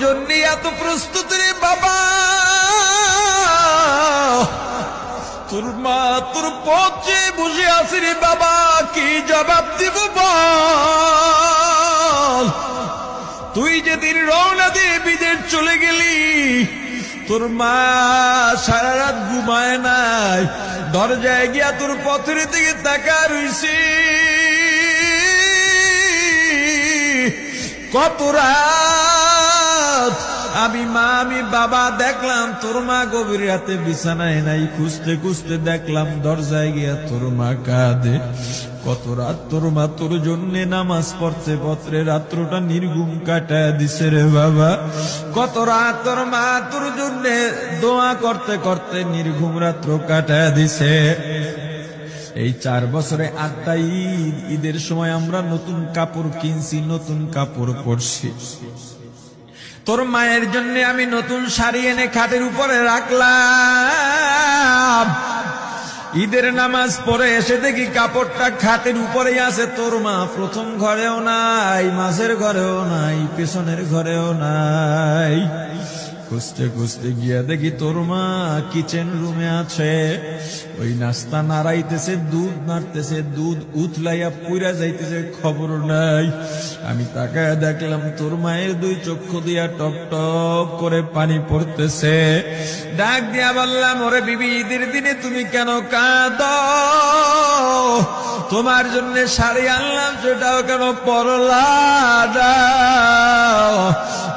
জন্য এত প্রস্তুত রে বাবা, তোর মা তোর পথে বসে আছে রে বাবা, কি জবাব দিব বল? তুই যেদিন রওনা দিয়ে বিদেশ চলে গেলি, তোর মা সারা রাত ঘুমায় নাই, দরজায় গিয়া তোর পথের দিকে তাকা রইছে। কত রাত আমি মা আমি বাবা দেখলাম তোর মা গভীর রাতে বিছানায় নাই, খুঁজতে খুঁজতে দেখলাম দরজায় গিয়া তোর মা কাঁদে। কত রাত তোর মা তোর জন্য নামাজ পড়তে পড়তে রাত্রটা নির্ঘুম কাটায় দিছে রে বাবা। কত রাত তোর মা তোর জন্য দোয়া করতে করতে নির্ঘুম রাত্র কাটায় দিছে। এই 4 বছরে 8টা ঈদ, ঈদের সময় আমরা নতুন কাপড় কিনছি, নতুন কাপড় পরছি। তোর মায়ের জন্য আমি নতুন শাড়ি এনে খাটের উপরে রাখলাম। ঈদের নামাজ পড়ে এসে দেখি কাপড়টা খাটের উপরেই আছে, তোর মা প্রথম ঘরেও নাই, মাঝের ঘরেও নাই, পেছনের ঘরেও নাই। খুঁজতে খুঁজতে গিয়া দেখি তোর মা কিচেন রুমে আছে, ওই নাস্তা নাড়াইতেছে, দুধ নাড়তেছে, দুধ উথলাইয়া পুইরা যাইতেছে, খবর নাই। আমি তাকায় দেখলাম তোর মায়ের 2 চক্ষু দিয়া টপ টপ করে পানি পড়তেছে। ডাক দিয়া বললাম, ওরে বিবি, ঈদের দিনে তুমি কেন কাঁদো? তোমার জন্য শাড়ি আনলাম, সেটাও কেন পরলা না?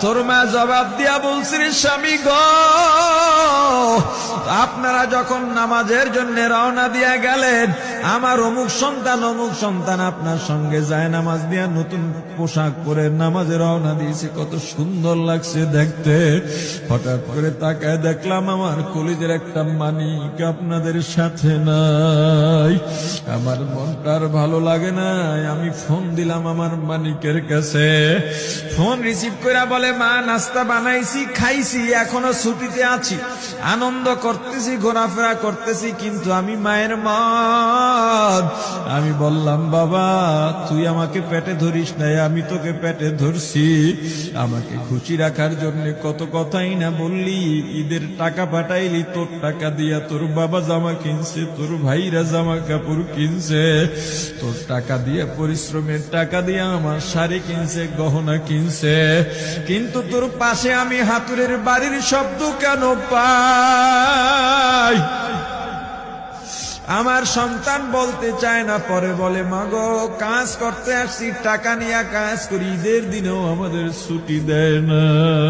তোর মা জবাব দিয়া বলছি, রে স্বামী গো, আপনারা যখন নামাজের জন্য রওনা দিয়া গেলেন, আমার অমুক সন্তান আপনার সঙ্গে যায় নামাজ দিয়া নতুন পোশাক পরে নামাজে রওনা দিয়েছে, কত সুন্দর লাগছে দেখতে। হঠাৎ করে তাকায় দেখলাম আমার কলিজের একটা মানিক আপনাদের সাথে নাই। আমার মনটা আর ভালো লাগে না। আমি ফোন দিলাম আমার মানিকের কাছে। ফোন রিসিভ করে বলে, মা নাস্তা বানাইছি, খাইছি, এখনো ছুটিতে আছি, আনন্দ করতেছি, ঘোরাফেরা করতেছি, কিন্তু আমি মায়ের মন। আমি বললাম, বাবা তুই আমাকে পেটে ধরিস নাই, আমি তোকে পেটে ধরছি। আমাকে খুশি রাখার জন্য কত কথাই না বললি, ঈদের টাকা পাঠাইলি, তোর টাকা দিয়া তোর বাবা জামা কিনছে, তোর ভাইরা জামা কাপড় কিনছে, তোর টাকা দিয়ে পরিশ্রমের টাকা দিয়ে আমার শাড়ি কিনছে, গহনা কিনছে, কিন্তু তোর পাশে আমি হাতুড়ের বাড়ির শব্দ কেন পাই? আমার সন্তান বলতে চায় না, পরে বলে, মাগো কাজ করতে আসছি, টাকা নিয়ে কাজ করি, ঈদের দিনেও আমাদের ছুটি দেয় না।